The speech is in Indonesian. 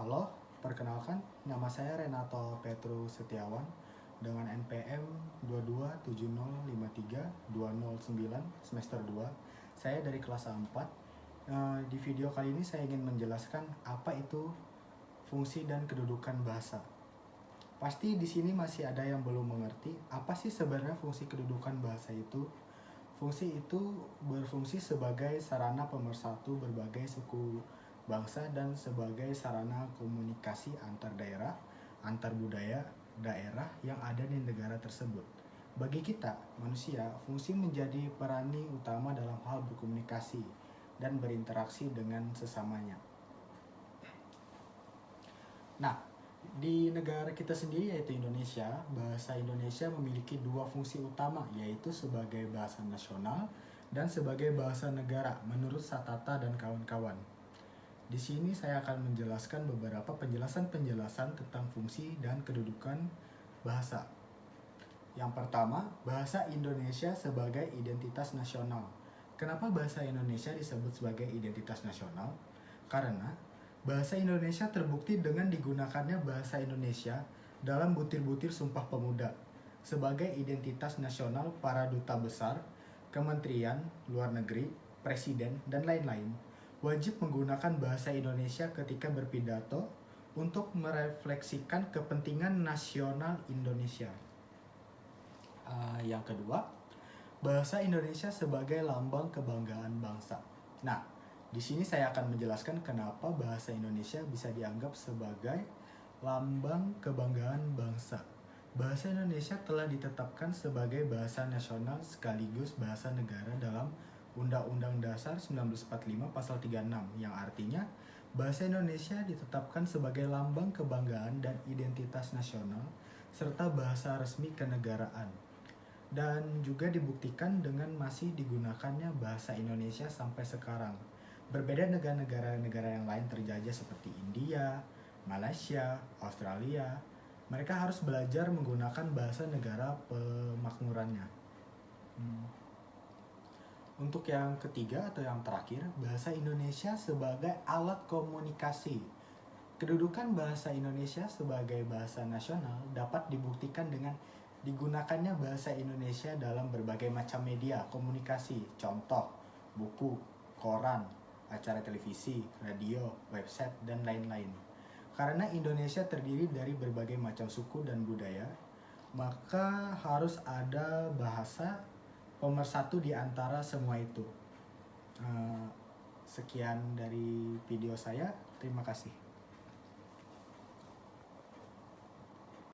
Halo, perkenalkan nama saya Renato Petru Setiawan dengan NPM 2270532009 semester 2. Saya dari kelas A4. Di video kali ini saya ingin menjelaskan apa itu fungsi dan kedudukan bahasa. Pasti di sini masih ada yang belum mengerti apa sih sebenarnya fungsi kedudukan bahasa itu. Fungsi itu berfungsi sebagai sarana pemersatu berbagai suku bangsa dan sebagai sarana komunikasi antar daerah, antar budaya, daerah yang ada di negara tersebut. Bagi kita, manusia, fungsi menjadi peranti utama dalam hal berkomunikasi dan berinteraksi dengan sesamanya. Nah, di negara kita sendiri yaitu Indonesia, bahasa Indonesia memiliki dua fungsi utama, yaitu sebagai bahasa nasional dan sebagai bahasa negara menurut Satata dan kawan-kawan. Di sini saya akan menjelaskan beberapa penjelasan-penjelasan tentang fungsi dan kedudukan bahasa. Yang pertama, bahasa Indonesia sebagai identitas nasional. Kenapa bahasa Indonesia disebut sebagai identitas nasional? Karena bahasa Indonesia terbukti dengan digunakannya bahasa Indonesia dalam butir-butir Sumpah Pemuda sebagai identitas nasional para duta besar, kementerian, luar negeri, presiden, dan lain-lain wajib menggunakan bahasa Indonesia ketika berpidato untuk merefleksikan kepentingan nasional Indonesia. Yang kedua, bahasa Indonesia sebagai lambang kebanggaan bangsa. Nah, di sini saya akan menjelaskan kenapa bahasa Indonesia bisa dianggap sebagai lambang kebanggaan bangsa. Bahasa Indonesia telah ditetapkan sebagai bahasa nasional sekaligus bahasa negara dalam Undang-Undang Dasar 1945 Pasal 36 yang artinya bahasa Indonesia ditetapkan sebagai lambang kebanggaan dan identitas nasional serta bahasa resmi kenegaraan. Dan juga dibuktikan dengan masih digunakannya bahasa Indonesia sampai sekarang. Berbeda dengan negara-negara yang lain terjajah seperti India, Malaysia, Australia, mereka harus belajar menggunakan bahasa negara pemakmurannya. Untuk yang ketiga atau yang terakhir, bahasa Indonesia sebagai alat komunikasi. Kedudukan bahasa Indonesia sebagai bahasa nasional dapat dibuktikan dengan digunakannya bahasa Indonesia dalam berbagai macam media komunikasi, contoh buku, koran, acara televisi, radio, website, dan lain-lain. Karena Indonesia terdiri dari berbagai macam suku dan budaya, maka harus ada bahasa pemersatu di antara semua itu. Sekian dari video saya, terima kasih.